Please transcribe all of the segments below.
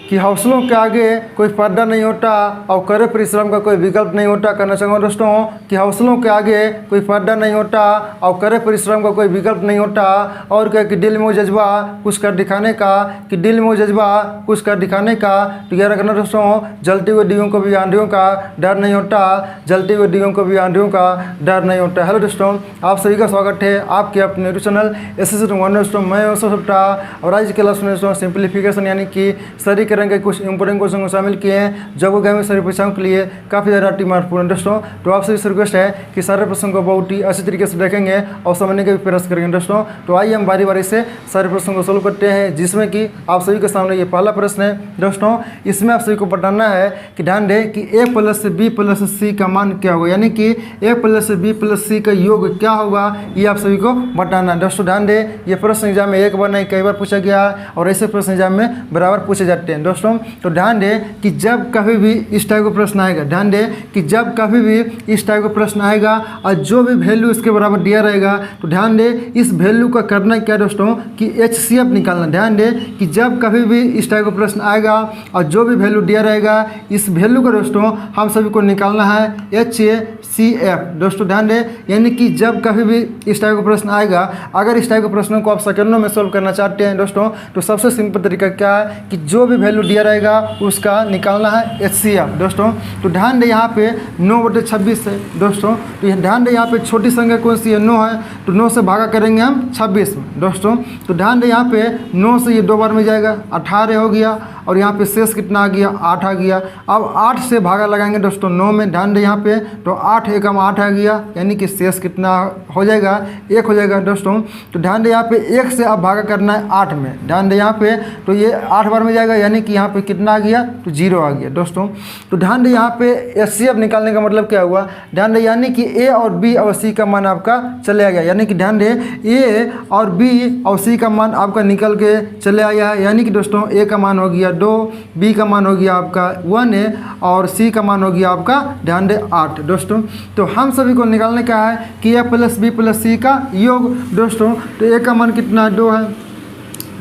कि हौसलों के आगे कोई पर्दा नहीं होता और करे परिश्रम का कोई विकल्प नहीं होता। करना चाहूँगा दोस्तों कि हौसलों के आगे कोई पर्दा नहीं होता और करे परिश्रम का कोई विकल्प नहीं होता। और क्या कि दिल में वो जज्बा कुछ कर दिखाने का, कि दिल में वो जज्बा कुछ कर दिखाने का। तो याद रखना दोस्तों, जलती हुई दीयों को भी आंधियों का डर नहीं होता, जलती हुई दीयों को भी आंधियों का डर नहीं होता। हेलो दोस्तों, आप सभी का स्वागत है आपके अपने यूट्यूब चैनल SS दोस्तों। मैं सप्ताह और आज के क्लास में दोस्तों सिंप्लीफिकेशन यानी कि सदी के रंग के कुछ इंपॉर्टेंट क्वेश्चन को शामिल किए हैं जो आगामी सभी परीक्षाओं के लिए काफ़ी ज़्यादा महत्वपूर्ण है दोस्तों। तो आपसे इस रिक्वेस्ट है कि सारे प्रश्न को बहुत ही अच्छी तरीके से देखेंगे और समझने का भी प्रयास करेंगे दोस्तों। तो आइए हम बारी बारी से सारे प्रश्नों को सोल्व करते हैं, जिसमें कि आप सभी के सामने ये पहला प्रश्न है दोस्तों। इसमें आप सभी को बताना है कि ध्यान दें कि a + b + c का मान क्या होगा, यानी कि a + b + c का योग क्या होगा, ये आप सभी को बताना है दोस्तों। ध्यान दें, ये प्रश्न एग्जाम में एक बार नहीं कई बार पूछा गया है और ऐसे प्रश्न एग्जाम में बराबर पूछे जाते हैं दोस्तों। तो ध्यान दें कि जब कभी भी इस टाइप का प्रश्न आएगा, ध्यान दें कि जब कभी भी इस टाइप का प्रश्न आएगा और जो भी वैल्यू इसके बराबर दिया रहेगा, तो ध्यान दें इस वैल्यू का करना क्या दोस्तों कि HCF निकालना। ध्यान दें कि जब कभी भी इस टाइप का प्रश्न आएगा और जो भी वैल्यू दिया रहेगा, इस वैल्यू का दोस्तों हम सभी को निकालना है HCF दोस्तों। ध्यान दें, यानी कि जब कभी भी इस टाइप का प्रश्न आएगा, अगर इस टाइप के प्रश्नों को आप सेकंडों में सोल्व करना चाहते हैं दोस्तों, तो सबसे सिंपल तरीका क्या है कि जो भी वैल्यू दिया रहेगा उसका निकालना है HCF दोस्तों। तो ध्यान दें यहाँ पे 9/26 है दोस्तों। तो ध्यान दें यहाँ पे छोटी संख्या कौन सी है, 9 है, तो 9 से भागा करेंगे हम 26 में दोस्तों। तो ध्यान दें यहाँ पे 9 से ये 2 बार में जाएगा, 18 हो गया और यहाँ पे शेष कितना आ गया, 8 आ गया। अब 8 से भागा लगाएंगे दोस्तों 9 में, ध्यान दें यहाँ पे, तो 8 एकम 8 आ गया, यानी कि शेष कितना हो जाएगा, 1 हो जाएगा दोस्तों। तो ध्यान दें यहाँ पे 1 से अब भागा करना है 8 में, ध्यान दें यहाँ पे, तो ये 8 बार में जाएगा, यानी कि यहाँ पे कितना आ गया, तो 0 आ गया दोस्तों। तो ध्यान दें यहाँ पे HCF निकालने का मतलब क्या हुआ, ध्यान दें यानी कि A और B और C का मान आपका चले गया, यानी कि ध्यान दें A और B और C का मान आपका निकल के चले आया है। यानी कि दोस्तों A का मान हो गया 2, B का मान हो गया आपका 1 है और C का मान हो गया आपका ध्यान दें 8 दोस्तों। तो हम सभी को निकालने का है कि A + B + C का योग दोस्तों। तो A का मान कितना 2 है,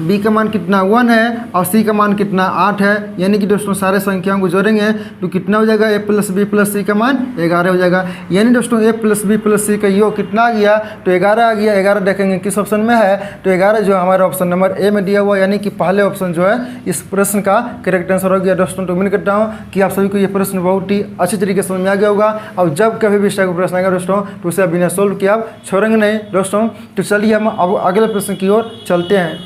B का मान कितना 1 है और C का मान कितना 8 है, यानी कि दोस्तों सारे संख्याओं को जोड़ेंगे तो कितना हो जाएगा, A + B + C का मान 11 हो जाएगा। यानी दोस्तों A + B + C का योग कितना आ गया, तो 11 आ गया। 11 देखेंगे किस ऑप्शन में है, तो 11 जो हमारा ऑप्शन नंबर A में दिया हुआ, यानी कि पहले ऑप्शन जो है इस प्रश्न का करेक्ट आंसर हो गया दोस्तों। तो उम्मीद करता हूँ कि आप सभी को ये प्रश्न बहुत ही अच्छी तरीके से समझ में आ गया होगा और जब कभी भी इस टाइप का प्रश्न आएगा दोस्तों, तो उसे बिना सोल्व किए आप छोड़ेंगे नहीं दोस्तों। तो चलिए हम अब अगले प्रश्न की ओर चलते हैं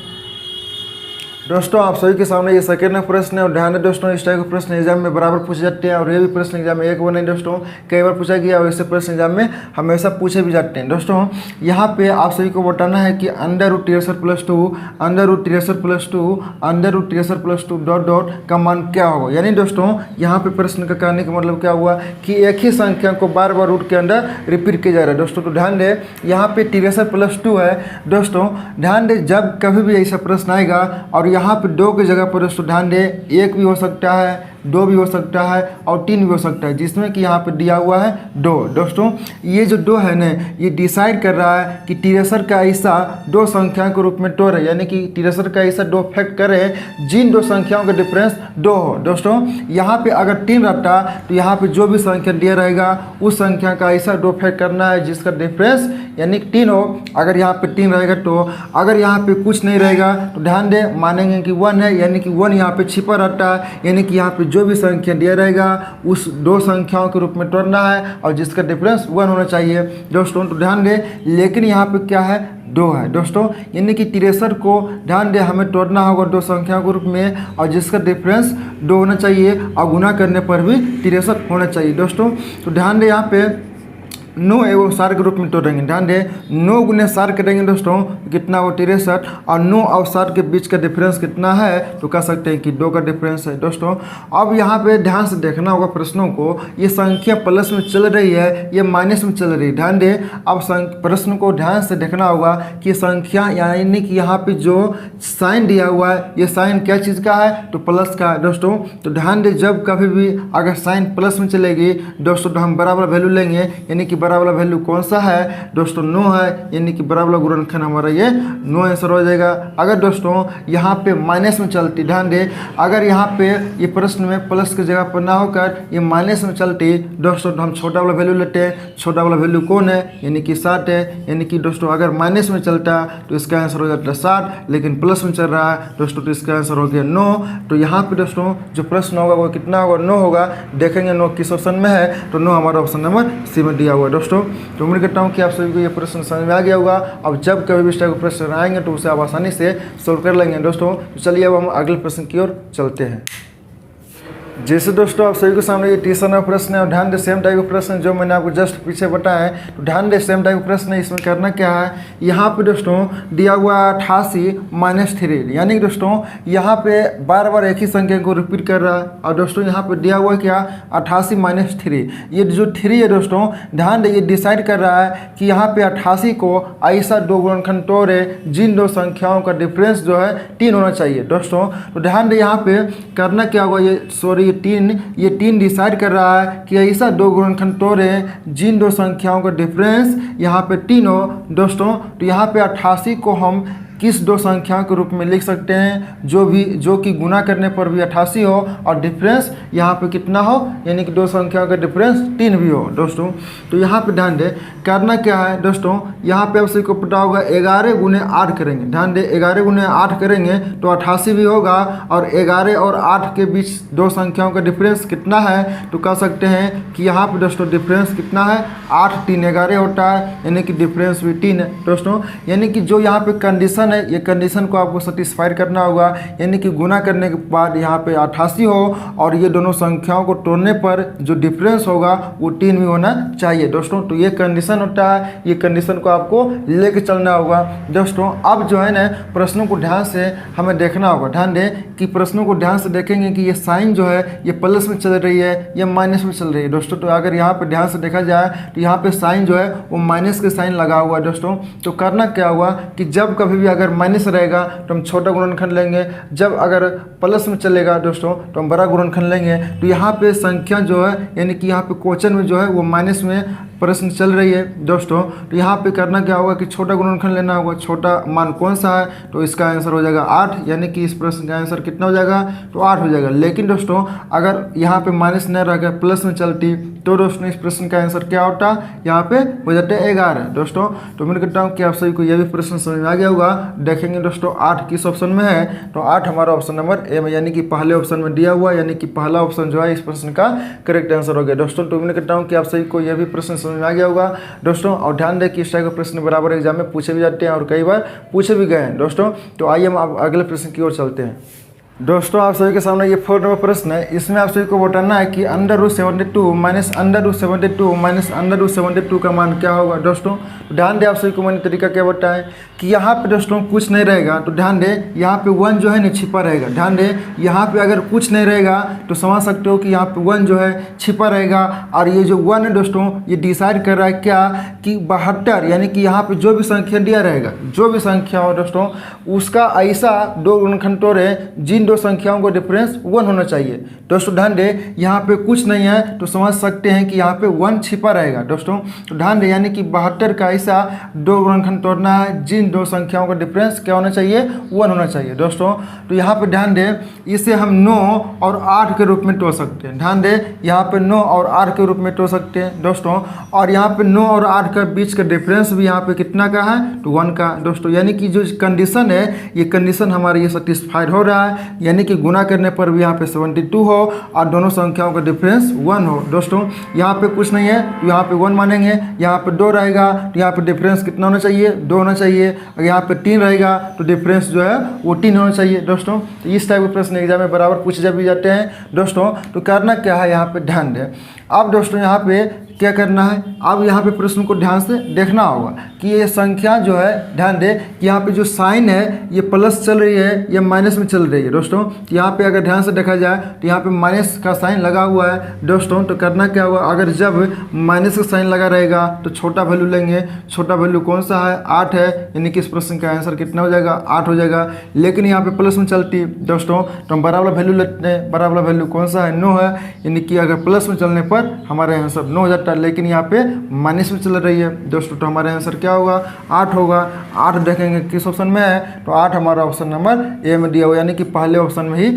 दोस्तों। आप सभी के सामने ये सेकेंड प्रश्न है और ध्यान दें दोस्तों, इस टाइप के प्रश्न एग्जाम में बराबर पूछे जाते हैं और ये भी प्रश्न एग्जाम में एक बार नहीं दोस्तों कई बार पूछा गया और ऐसे प्रश्न एग्जाम में हमेशा पूछे भी जाते हैं दोस्तों। यहाँ पे आप सभी को बताना है कि √63+2 √63+2 √63+2 डॉट डॉट का मान क्या होगा। यानी दोस्तों यहाँ पे प्रश्न का कहने का मतलब क्या हुआ कि एक ही संख्या को बार बार रूट के अंदर रिपीट किया जा रहा है दोस्तों। तो ध्यान दें यहाँ पे 63+2 है दोस्तों। ध्यान दें जब कभी भी ऐसा प्रश्न आएगा और यहाँ पे 2 की जगह पर दोस्तों ध्यान दें 1 भी हो सकता है, 2 भी हो सकता है और 3 भी हो सकता है, जिसमें कि यहाँ पे दिया हुआ है 2 दोस्तों। ये जो 2 है ना, ये डिसाइड कर रहा है कि 63 का हिस्सा 2 संख्याओं के रूप में तोड़े, यानी कि 63 का हिस्सा 2 फैक्ट करे जिन 2 संख्याओं का डिफरेंस 2 हो दोस्तों। यहाँ पे अगर 3 रहता तो यहाँ पे जो भी संख्या दिया रहेगा उस संख्या का हिस्सा 2 फैक्ट करना है जिसका डिफरेंस यानी कि 3 हो। अगर यहाँ पे 3 रहेगा तो, अगर यहाँ पे कुछ नहीं रहेगा तो ध्यान दें मानेंगे कि 1 है, यानी कि 1 यहाँ पे छिपा रहता है, यानी कि यहाँ पे जो भी संख्या दिया रहेगा उस 2 संख्याओं के रूप में तोड़ना है और जिसका डिफरेंस 1 होना चाहिए दोस्तों। तो ध्यान दें लेकिन यहाँ पे क्या है 2 है दोस्तों, यानी कि 63 को ध्यान दें हमें तोड़ना होगा 2 संख्याओं के रूप में और जिसका डिफरेंस 2 होना चाहिए और गुना करने पर भी 63 होना चाहिए दोस्तों। तो ध्यान दें यहाँ पे 9 एवं 7 के रूप में तोड़ेंगे। ध्यान दें 9 × 7 करेंगे दोस्तों कितना हो 63 और 9 और 7 के बीच का डिफरेंस कितना है, तो कह सकते हैं कि 2 का डिफरेंस है दोस्तों। अब यहाँ पे ध्यान से देखना होगा प्रश्नों को, ये संख्या प्लस में चल रही है, ये माइनस में चल रही है। ध्यान दें अब प्रश्न को ध्यान से देखना होगा कि संख्या यानी कि यहाँ पे जो साइन दिया हुआ है ये साइन क्या चीज़ का है, तो प्लस का है दोस्तों। तो ध्यान दें जब कभी भी अगर साइन प्लस में चलेगी दोस्तों तो हम बराबर वैल्यू लेंगे, यानी कि बड़ा वाला वैल्यू कौन सा है दोस्तों 9 है, यानी कि बड़ा वाला गुणनखंड हमारा ये 9 आंसर हो जाएगा। अगर दोस्तों यहाँ पे माइनस में चलती, ध्यान दे, अगर यहाँ पे ये प्रश्न में प्लस की जगह पर ना होकर ये माइनस में चलती दोस्तों तो हम छोटा वाला वैल्यू लेते हैं। छोटा वाला वैल्यू कौन है, यानी कि 60 है, यानी कि दोस्तों अगर माइनस में चलता तो इसका आंसर हो जाता 60, लेकिन प्लस में चल रहा है दोस्तों तो इसका आंसर हो गया 9। तो यहाँ पे दोस्तों जो प्रश्न होगा वो कितना होगा, 9 होगा। देखेंगे 9 किस ऑप्शन में है, तो 9 हमारा ऑप्शन नंबर सी में दिया हुआ है दोस्तों। तो उम्मीद करता हूँ कि आप सभी को ये प्रश्न समझ में आ गया होगा। अब जब कभी भी इस टाइप के प्रश्न आएंगे तो उसे आप आसानी से सोल्व कर लेंगे दोस्तों। तो चलिए अब हम अगले प्रश्न की ओर चलते हैं। जैसे दोस्तों आप सभी के सामने ये तीसरा नंबर प्रश्न है और ध्यान दे सेम टाइप का प्रश्न जो मैंने आपको जस्ट पीछे बताया है, तो ध्यान दे सेम टाइप का प्रश्न है। इसमें करना क्या है, यहाँ पे दोस्तों दिया हुआ 88 - 3, यानी कि दोस्तों यहाँ पे बार बार एक ही संख्या को रिपीट कर रहा है। और दोस्तों यहाँ पे दिया हुआ क्या 88 - 3, ये जो 3 है दोस्तों ध्यान दे ये डिसाइड कर रहा है कि यहाँ पे 88 को ऐसा दो गुणनखंड तोड़े जिन दो संख्याओं का डिफरेंस जो है 3 होना चाहिए दोस्तों। तो ध्यान दे यहाँ पे करना क्या होगा, ये 3 डिसाइड कर रहा है कि ऐसा दो गुणनखंड तोड़े जिन दो संख्याओं का डिफरेंस यहाँ पे 3 हो दोस्तों। तो यहाँ पे 88 को हम किस दो संख्याओं के रूप में लिख सकते हैं जो कि गुना करने पर भी 88 हो और डिफरेंस यहाँ पे कितना हो, यानी कि दो संख्याओं का डिफरेंस 3 भी हो दोस्तों। तो यहाँ पे ध्यान दे करना क्या है दोस्तों, यहाँ पे आप सभी को पता होगा 11 गुने 8 करेंगे। ध्यान दे 11 गुने 8 करेंगे तो 88 भी होगा और 11 और 8 के बीच दो संख्याओं का डिफरेंस कितना है, तो कह सकते हैं कि यहाँ पे दोस्तों डिफरेंस कितना है 8 3 11 होता है, यानी कि डिफरेंस भी 3 है दोस्तों। यानी कि जो यहाँ पे कंडीशन है ये कंडीशन को आपको सेटिस्फाइड करना होगा, यानी कि गुना करने के बाद यहाँ पे 88 हो और ये दोनों संख्याओं को तोड़ने पर जो डिफरेंस होगा वो 3 भी होना चाहिए दोस्तों। तो ये कंडीशन होता है, ये कंडीशन को आपको लेके चलना होगा दोस्तों। अब जो है ना प्रश्नों को ध्यान से हमें देखना होगा। ध्यान दें कि प्रश्नों को ध्यान से देखेंगे कि ये साइन जो है ये प्लस में चल रही है या माइनस में चल रही है दोस्तों। तो अगर यहाँ पे ध्यान से देखा जाए तो यहाँ पे साइन जो है वो माइनस के साइन लगा हुआ है दोस्तों। तो करना क्या हुआ कि जब कभी भी अगर माइनस रहेगा तो हम छोटा गुणनखंड लेंगे, जब अगर प्लस में चलेगा दोस्तों तो हम बड़ा गुणनखंड लेंगे। तो यहाँ पे संख्या जो है यानी कि यहाँ पे क्वेश्चन में जो है वो माइनस में प्रश्न चल रही है दोस्तों। तो यहाँ पे करना क्या होगा कि छोटा गुणनखंड लेना होगा। छोटा मान कौन सा है, तो इसका आंसर हो जाएगा 8, यानी कि इस प्रश्न का आंसर कितना हो जाएगा, तो 8 हो जाएगा। लेकिन दोस्तों अगर यहाँ पे माइनस नहीं रहेगा प्लस में चलती तो दोस्तों इस प्रश्न का आंसर क्या होता, यहाँ पे हो जाता है 11 दोस्तों। तो उम्मीद करता हूँ कि आप सभी को यह भी प्रश्न समझ में आ गया होगा। देखेंगे दोस्तों 8 किस ऑप्शन में है, तो 8 हमारा ऑप्शन नंबर ए में यानी कि पहले ऑप्शन में दिया हुआ, यानी कि पहला ऑप्शन जो है इस प्रश्न का करेक्ट आंसर हो गया दोस्तों। तो उम्मीद करता हूँ कि आप सभी को यह भी प्रश्न समझ में आ गया होगा दोस्तों। और ध्यान दें कि इस टाइप के प्रश्न बराबर एग्जाम में पूछे भी जाते हैं और कई बार पूछे भी गए हैं दोस्तों। तो आइए हम अब अगले प्रश्न की ओर चलते हैं दोस्तों। आप सभी के सामने ये 4 नंबर प्रश्न है। इसमें आप सभी को बताना है कि √72 माइनस √72 माइनस √72 का मान क्या होगा दोस्तों। तो ध्यान दे आप सभी को मैंने तरीका क्या बताया कि यहाँ पे दोस्तों कुछ नहीं रहेगा, तो ध्यान दे यहाँ पे 1 जो है ना छिपा रहेगा। ध्यान दे यहाँ पे अगर कुछ नहीं रहेगा तो समझ सकते हो कि यहाँ पे 1 जो है छिपा रहेगा। और ये जो 1 है दोस्तों ये डिसाइड कर रहा है क्या कि 72, यानी कि यहाँ पे जो भी संख्या दिया रहेगा, जो भी संख्या हो दोस्तों उसका ऐसा दो गुणनखंड तोड़े जिन दो संख्याओं का डिफरेंस 1 होना चाहिए दोस्तों। ध्यान दे यहाँ पे कुछ नहीं है तो समझ सकते हैं कि यहाँ पे 1 छिपा रहेगा दोस्तों। तो ध्यान दे यानी कि 72 का ऐसा दो गुणनखंड तोड़ना है जिन दो संख्याओं का डिफरेंस क्या होना चाहिए, 1 होना चाहिए दोस्तों। तो यहाँ पे ध्यान दे इसे हम 9 और 8 के रूप में तोड़ सकते हैं। ध्यान दे यहाँ पे 9 और 8 के रूप में तोड़ सकते हैं दोस्तों। और यहाँ पे 9 और 8 का बीच का डिफरेंस भी यहाँ पे कितना का है, तो 1 का दोस्तों। यानी कि जो कंडीशन है ये कंडीशन हमारा ये सेटिस्फाइड हो रहा है, यानी कि गुना करने पर भी यहाँ पे 72 हो और दोनों संख्याओं का डिफरेंस 1 हो दोस्तों। यहाँ पे कुछ नहीं है तो यहाँ पे 1 मानेंगे, यहाँ पे 2 रहेगा तो यहाँ पे डिफरेंस कितना होना चाहिए, 2 होना चाहिए। अगर यहाँ पे 3 रहेगा तो डिफरेंस जो है वो 3 होना चाहिए दोस्तों। तो इस टाइप के प्रश्न एग्जाम में बराबर पूछे भी जाते हैं दोस्तों। तो करना क्या है यहाँ पे ध्यान दें। अब दोस्तों यहाँ पे क्या करना है, अब यहाँ पे प्रश्न को ध्यान से देखना होगा कि ये संख्या जो है ध्यान दे कि यहाँ पे जो साइन है ये प्लस चल रही है या माइनस में चल रही है दोस्तों। तो यहाँ पे अगर ध्यान से देखा जाए तो यहाँ पे माइनस का साइन लगा हुआ है दोस्तों। तो करना क्या हुआ, अगर जब माइनस का साइन लगा रहेगा तो छोटा वैल्यू लेंगे। छोटा वैल्यू कौन सा है, 8 है, यानी कि इस प्रश्न का आंसर कितना हो जाएगा, 8 हो जाएगा। लेकिन यहाँ पे प्लस में चलती दोस्तों तो हम बड़ा वाला वैल्यू लेते हैं। बड़ा वाला वैल्यू कौन सा है, 9 है, यानी कि अगर प्लस में चलने पर हमारा आंसर 9 हो जाता था, लेकिन यहाँ पे माइनस में चल रही है दोस्तों। तो हमारा आंसर क्या होगा? 8 होगा। 8 देखेंगे किस ऑप्शन में है, तो 8 हमारा ऑप्शन नंबर ए में दिया हुआ, यानी कि पहले ऑप्शन में ही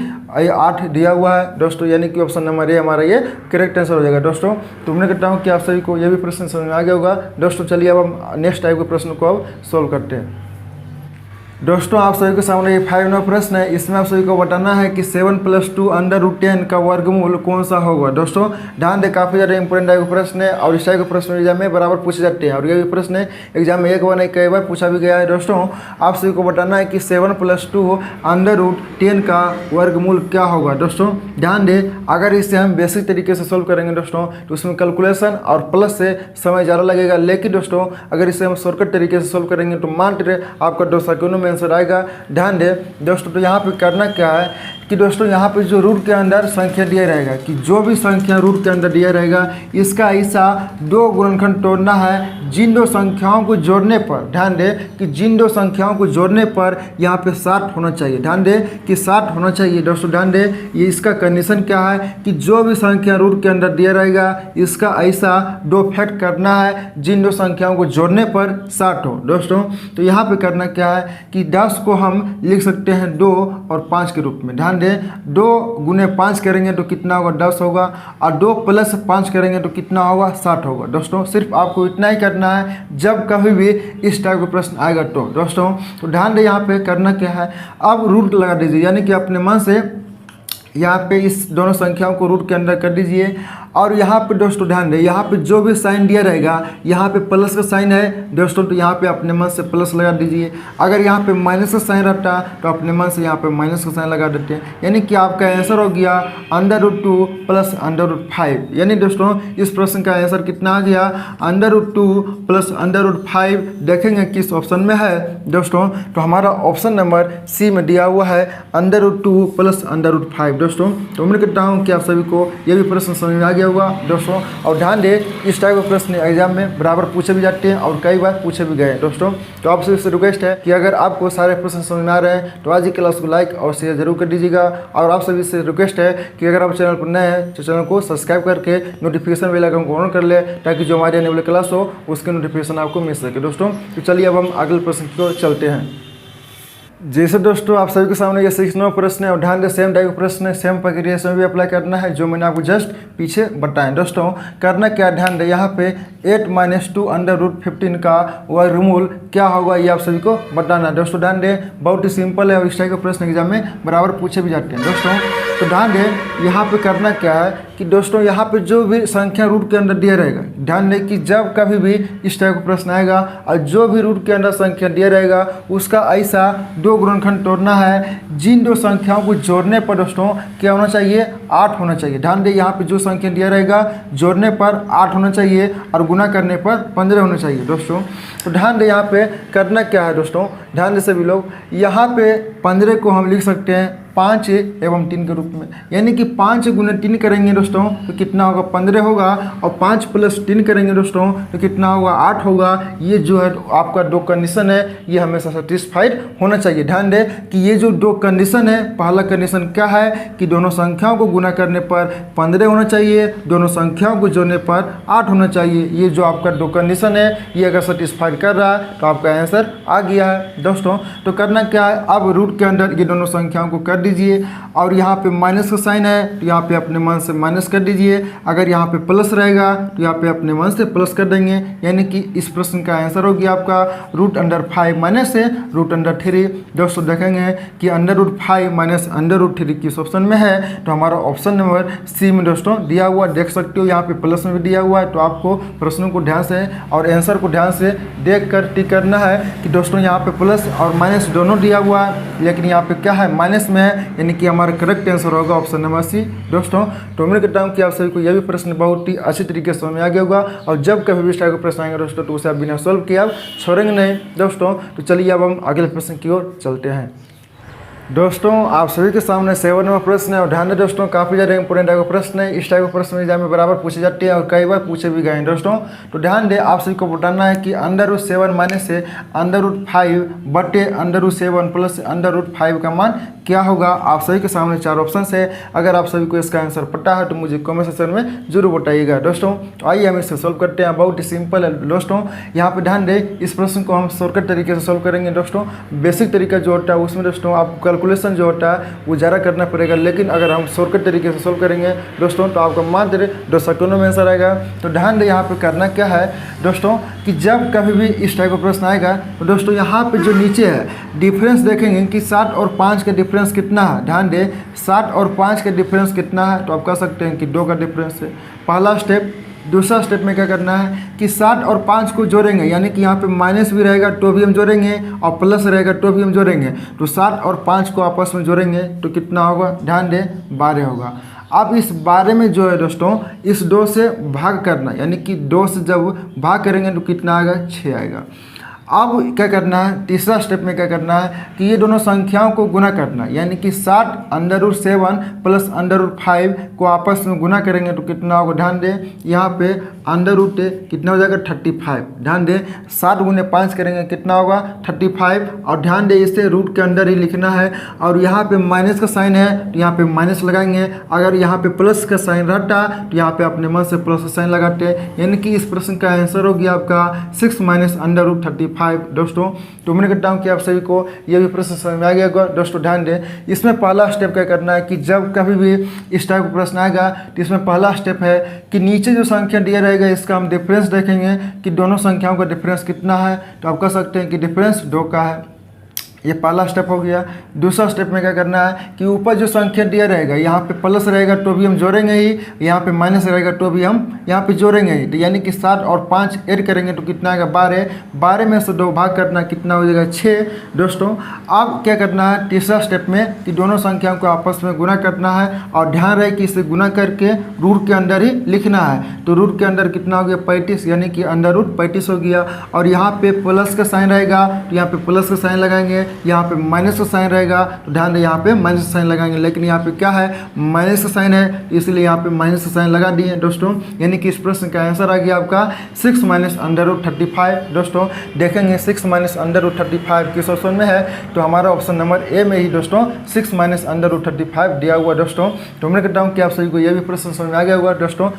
8 दिया हुआ है दोस्तों, यानी कि ऑप्शन नंबर ए हमारा ये करेक्ट आंसर हो जाएगा दोस्तों। तो उम्मीद करता हूँ कि आप सभी को ये भी प्रश्न समझ में आ गया होगा दोस्तों। चलिए अब हम नेक्स्ट टाइप के प्रश्न को अब सोल्व करते हैं दोस्तों। आप सभी के सामने ये 5 नंबर प्रश्न है। इसमें आप सभी को बताना है कि 7 + 2 √10 का वर्गमूल कौन सा होगा दोस्तों। ध्यान दे, काफ़ी ज़्यादा इंपॉर्टेंट टाइप का प्रश्न है और इस टाइप के प्रश्न एग्जाम में बराबर पूछे जाते हैं और ये भी प्रश्न एग्जाम में एक बार नहीं कई बार पूछा भी गया है दोस्तों। आप सभी को बताना है कि 7 + 2 √10 का वर्गमूल क्या होगा दोस्तों। ध्यान दे, अगर इसे हम बेसिक तरीके से सोल्व करेंगे दोस्तों तो उसमें कैलकुलेशन और प्लस से समय ज़्यादा लगेगा, लेकिन दोस्तों अगर इसे हम शॉर्टकट तरीके से सोल्व करेंगे तो मान लीजिए आपका 2 सेकंडों में आंसर आएगा। ध्यान दे दोस्तों, तो यहाँ पे करना क्या है कि दोस्तों यहाँ पे जो रूट के अंदर संख्या दिया रहेगा कि जो भी संख्या रूट के अंदर दिया रहेगा इसका हिस्सा 2 गुणनखंड तोड़ना है जिन 2 संख्याओं को जोड़ने पर। ध्यान दे कि जिन 2 संख्याओं को जोड़ने पर यहाँ पे 60 होना चाहिए। ध्यान दे कि 60 होना चाहिए दोस्तों। ध्यान दे, ये इसका कंडीशन क्या है कि जो भी संख्या रूट के अंदर दिया रहेगा इसका ऐसा 2 फैक्ट करना है जिन 2 संख्याओं को जोड़ने पर 60 हो दोस्तों। तो यहाँ पे करना क्या है कि 10 को हम लिख सकते हैं 2 और 5 के रूप में। ध्यान दे, 2 × 5 करेंगे तो कितना होगा? 10 होगा और 2 + 5 करेंगे तो कितना होगा? 60 होगा दोस्तों। सिर्फ आपको इतना ही करना है जब कभी भी इस टाइप का प्रश्न आएगा तो दोस्तों। तो ध्यान दे, यहाँ पे करना क्या है, अब रूट लगा दीजिए, यानी कि अपने मन से यहाँ पे इस दोनों संख्याओं को रूट के अंदर कर दीजिए। और यहाँ पे दोस्तों ध्यान दें, यहाँ पे जो भी साइन दिया रहेगा, यहाँ पे प्लस का साइन है दोस्तों, तो यहाँ पे अपने मन से प्लस लगा दीजिए। अगर यहाँ पे माइनस का साइन रहता तो अपने मन से यहाँ पे माइनस का साइन लगा देते हैं, यानी कि आपका आंसर हो गया √2 + √5। यानी दोस्तों इस प्रश्न का आंसर कितना आ गया? √2 + √5। देखेंगे किस ऑप्शन में है दोस्तों, तो हमारा ऑप्शन नंबर सी में दिया हुआ है √2 + √5 दोस्तों। तो उम्मीद करता हूँ कि आप सभी को ये भी प्रश्न समझ में आ गया होगा दोस्तों। और ध्यान दे, इस टाइप के प्रश्न एग्जाम में बराबर पूछे भी जाते हैं और कई बार पूछे भी गए दोस्तों। तो आपसे से रिक्वेस्ट है कि अगर आपको सारे प्रश्न समझ में आ रहे हैं तो आज की क्लास को लाइक और शेयर जरूर कर दीजिएगा। और आप सभी से रिक्वेस्ट है कि अगर आप चैनल पर नए हैं तो चैनल को सब्सक्राइब करके नोटिफिकेशन बेल आइकन को ऑन कर ले, ताकि जो हमारी आने वाली क्लास हो उसके नोटिफिकेशन आपको मिल सके दोस्तों। तो चलिए अब हम अगले प्रश्न की ओर चलते हैं। जैसे दोस्तों आप सभी के सामने ये 6 नंबर प्रश्न है और ध्यान दे, सेम टाइप का प्रश्न है, सेम प्रक्रिया इसमें भी अप्लाई करना है जो मैंने आपको जस्ट पीछे बताएं दोस्तों। करना क्या, ध्यान दे, यहाँ पे 8 - 2 √15 का वर्गमूल क्या होगा ये आप सभी को बताना है दोस्तों। ध्यान दे, बहुत ही सिंपल है और इस टाइप के प्रश्न एग्जाम में बराबर पूछे भी जाते हैं दोस्तों। तो ध्यान दे, यहाँ पे करना क्या है कि दोस्तों यहाँ पे जो भी संख्या रूट के अंदर दिया रहेगा, ध्यान दे कि जब कभी भी इस टाइप का प्रश्न आएगा और जो भी रूट के अंदर संख्या दिया रहेगा उसका ऐसा 2 गुणनखंड तोड़ना है जिन 2 संख्याओं को जोड़ने पर दोस्तों क्या होना चाहिए? 8 होना चाहिए। ध्यान दे, यहाँ पे जो संख्या दिया रहेगा जोड़ने पर 8 होना चाहिए और गुना करने पर 15 होना चाहिए दोस्तों। तो ध्यान दे, यहाँ पे करना क्या है दोस्तों, ध्यान दे सभी लोग, यहाँ पे 15 को हम लिख सकते हैं 5 एवं 3 के रूप में, यानी कि 5 × 3 करेंगे दोस्तों तो कितना होगा? 15 होगा और 5 + 3 करेंगे दोस्तों तो कितना होगा? 8 होगा। ये जो है आपका 2 कंडीशन है ये हमेशा सेटिस्फाइड होना चाहिए। ध्यान दे कि ये जो 2 कंडीशन है, पहला कंडीशन क्या है कि दोनों संख्याओं को गुना करने पर 15 होना चाहिए, दोनों संख्याओं को जोड़ने पर 8 होना चाहिए। ये जो आपका 2 कंडीशन है ये अगर सेटिस्फाइड कर रहा है तो आपका आंसर आ गया है दोस्तों। तो करना क्या है, अब रूट के अंदर ये दोनों संख्याओं को कर दीजिए और यहाँ पे माइनस का साइन है तो यहाँ पे अपने मन से माइनस कर दीजिए। अगर यहाँ पे प्लस रहेगा तो यहाँ पे अपने मन से प्लस कर देंगे, यानी कि इस प्रश्न का आंसर हो गया आपका √5 माइनस है √3। दोस्तों देखेंगे कि √5 - √3 किस ऑप्शन में है, तो हमारा ऑप्शन नंबर सी में दोस्तों दिया हुआ, देख सकते हो यहाँ पे प्लस में भी दिया हुआ है। तो आपको प्रश्नों को ध्यान से और आंसर को ध्यान से देख कर टिक करना है कि दोस्तों यहाँ पे प्लस और माइनस दोनों दिया हुआ है, लेकिन यहाँ पे क्या है? माइनस में है, यानी कि हमारा करेक्ट आंसर होगा ऑप्शन नंबर सी दोस्तों। तो उम्मीद करता हूँ कि आप सभी को यह भी प्रश्न बहुत ही अच्छी तरीके से समझ में आ गया होगा और जब कभी भी इस टाइप का प्रश्न आएंगे दोस्तों तो उसे आप बिना सॉल्व किए आप छोड़ेंगे नहीं दोस्तों। तो चलिए अब हम अगले प्रश्न की ओर चलते हैं। दोस्तों आप सभी के सामने 7 नंबर प्रश्न है और ध्यान दें दोस्तों, काफ़ी ज़्यादा इंपॉर्टेंट टाइप का प्रश्न है। इस टाइप का प्रश्न एग्जाम में बराबर पूछे जाते हैं और कई बार पूछे भी गए हैं दोस्तों। तो ध्यान दें, आप सभी को बताना है कि √7 माइनस से √5 बटे √7 प्लस √5 का मान क्या होगा। आप सभी के सामने 4 ऑप्शन है। अगर आप सभी को इसका आंसर पता है तो मुझे कमेंट सेक्शन में जरूर बताइएगा दोस्तों। तो आइए हम इसे सोल्व करते हैं। बहुत ही सिंपल है दोस्तों। यहाँ पे ध्यान दें, इस प्रश्न को हम शॉर्टकट तरीके से सोल्व करेंगे दोस्तों। बेसिक तरीका जो होता है उसमें दोस्तों आपको कैलकुलेशन जो होता है वो ज़्यादा करना पड़ेगा, लेकिन अगर हम शॉर्टकट तरीके से सोल्व करेंगे दोस्तों तो आपका मात्र 2 सेकंडों में आंसर आएगा। तो ध्यान दें, यहाँ पे करना क्या है दोस्तों कि जब कभी भी इस टाइप का प्रश्न आएगा तो दोस्तों यहाँ पे जो नीचे है डिफरेंस देखेंगे कि 7 और 5 का डिफरेंस कितना है। ध्यान दें, 7 और 5 का डिफरेंस कितना है, तो आप कह सकते हैं कि 2 का डिफरेंस है। पहला स्टेप। दूसरा स्टेप में क्या करना है कि 7 और 5 को जोड़ेंगे, यानी कि यहाँ पे माइनस भी रहेगा तो भी हम जोड़ेंगे और प्लस रहेगा तो भी हम जोड़ेंगे। तो 7 और 5 को आपस में जोड़ेंगे तो कितना होगा, ध्यान दें 12 होगा। अब इस 12 में जो है दोस्तों इस 2 से भाग करना, यानी कि 2 से जब भाग करेंगे तो कितना आएगा, 6 आएगा। अब क्या करना है, तीसरा स्टेप में क्या करना है कि ये दोनों संख्याओं को गुना करना, यानी कि 7 √7 प्लस √5 को आपस में गुना करेंगे तो कितना होगा। ध्यान दें, यहाँ पे √ कितना हो जाएगा, 35। ध्यान दें, 7 गुने 5 करेंगे कितना होगा, 35। और ध्यान दें इसे रूट के अंदर ही लिखना है। और यहाँ पे माइनस का साइन है तो यहाँ पे माइनस लगाएंगे। अगर यहाँ पे प्लस का साइन रहता तो यहाँ पे अपने मन से प्लस का साइन लगाते, यानी कि इस प्रश्न का आंसर हो गया आपका 6 माइनस √35 दोस्तों। तो उम्मीद करता हूँ कि आप सभी को यह भी प्रश्न समझ में आ गया होगा दोस्तों। ध्यान दें, इसमें पहला स्टेप क्या करना है कि जब कभी भी इस टाइप का प्रश्न आएगा तो इसमें पहला स्टेप है कि नीचे जो संख्या दिया रहेगा इसका हम डिफरेंस देखेंगे कि दोनों संख्याओं का डिफरेंस कितना है। तो आप कह सकते हैं कि डिफरेंस 2 का है। ये पहला स्टेप हो गया। दूसरा स्टेप में क्या करना है कि ऊपर जो संख्या दिया रहेगा यहाँ पे प्लस रहेगा तो भी हम जोड़ेंगे ही, यहाँ पे माइनस रहेगा तो भी हम यहाँ पे जोड़ेंगे ही। तो यानी कि 7 और 5 ऐड करेंगे तो कितना आएगा, 12। 12 में से 2 भाग करना, कितना हो जाएगा, 6 दोस्तों। अब क्या करना है तीसरा स्टेप में कि दोनों संख्याओं को आपस में गुना करना है और ध्यान रहे कि इसे गुना करके रूट के अंदर ही लिखना है। तो रूट के अंदर कितना हो गया, 35, यानी कि √35 हो गया। और यहाँ पे प्लस का साइन रहेगा तो यहाँ पे प्लस का साइन लगाएंगे, यहाँ पे माइनस का साइन रहेगा तो ध्यान दें यहाँ पे माइनस का साइन लगाएंगे। लेकिन यहाँ पे क्या है, माइनस का साइन है, इसलिए यहाँ पे माइनस का साइन लगा दिए दोस्तों। यानी कि इस प्रश्न का आंसर आ गया आपका 6 माइनस √35 दोस्तों। देखेंगे 6 माइनस √35 किस ऑप्शन में है, तो हमारा ऑप्शन नंबर ए में ही दोस्तों 6 माइनस √35 दिया हुआ दोस्तों। तो उम्मीद करता हूँ कि आप सभी को यह भी प्रश्न समझ में आ गया होगा दोस्तों।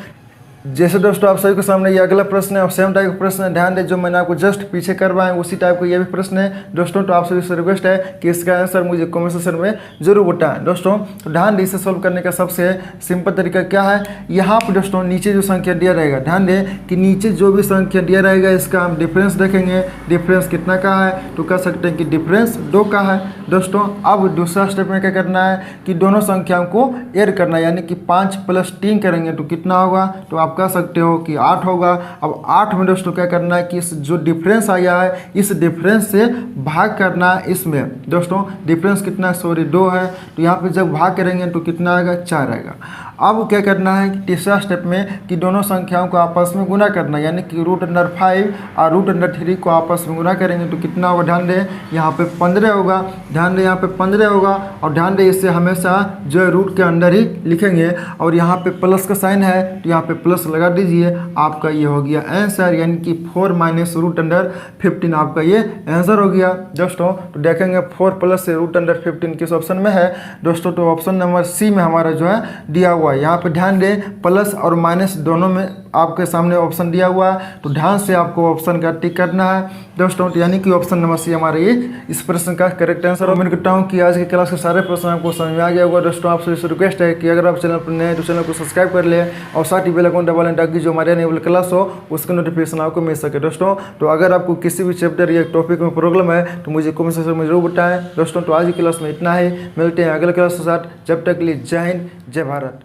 जैसे दोस्तों आप सभी के सामने ये अगला प्रश्न है और सेम टाइप का प्रश्न है। ध्यान दें, जो मैंने आपको जस्ट पीछे करवाए उसी टाइप का ये भी प्रश्न है दोस्तों। तो आप सभी से रिक्वेस्ट है कि इसका आंसर मुझे कमेंट सेक्शन में जरूर बताएं दोस्तों। तो ध्यान दें, इसे सोल्व करने का सबसे सिंपल तरीका क्या है, यहाँ पर दोस्तों नीचे जो संख्या दिया रहेगा, ध्यान दें कि नीचे जो भी संख्या दिया रहेगा इसका हम डिफरेंस देखेंगे। डिफरेंस कितना का है, तो कह सकते हैं कि डिफरेंस 2 का है दोस्तों। अब दूसरा स्टेप में क्या करना है कि दोनों संख्याओं को ऐड करना, यानी कि 5 + 3 करेंगे तो कितना होगा, तो आप कह सकते हो कि 8 होगा। अब 8 में दोस्तों क्या करना है कि इस जो डिफरेंस आया है इस डिफरेंस से भाग करना है। इसमें दोस्तों डिफरेंस कितना है, सॉरी 2 है, तो यहाँ पे जब भाग करेंगे तो कितना आएगा, 4 आएगा। अब क्या करना है कि तीसरा स्टेप में कि दोनों संख्याओं को आपस में गुना करना, यानी कि √5 और √3 को आपस में गुना करेंगे तो कितना होगा। ध्यान दें यहाँ पे 15 होगा। ध्यान दें यहाँ पे 15 होगा। और ध्यान दें इसे हमेशा जो है रूट के अंदर ही लिखेंगे। और यहाँ पे प्लस का साइन है तो यहाँ पे प्लस लगा दीजिए, आपका ये हो गया आंसर, यानी कि 4 माइनस √15 आपका ये आंसर हो गया दोस्तों। तो देखेंगे 4 प्लस से √15 किस ऑप्शन में है दोस्तों, तो ऑप्शन नंबर सी में हमारा जो है दिया हुआ है। यहाँ पे ध्यान दें प्लस और माइनस दोनों में आपके सामने ऑप्शन दिया हुआ है, तो ध्यान से आपको ऑप्शन का टिक करना है दोस्तों। तो यानी कि ऑप्शन नंबर सी हमारा ये इस प्रश्न का करेक्ट आंसर। उम्मीद करता हूँ कि आज की क्लास के सारे प्रश्न आपको समझ में आ गया होगा दोस्तों। आपसे रिक्वेस्ट है कि अगर आप चैनल पर नए हैं तो चैनल को सब्सक्राइब कर ले और साथ ही बेल आइकन दबा लें ताकि जो हमारे आने वाली क्लास हो उसका नोटिफिकेशन आपको मिल सके दोस्तों। तो अगर आपको किसी भी चैप्टर या टॉपिक में प्रॉब्लम है तो मुझे कमेंट सेक्शन में जरूर बताएं दोस्तों। तो आज की क्लास में इतना ही, मिलते हैं अगले क्लास के साथ। जब तक के लिए जय हिंद, जय भारत।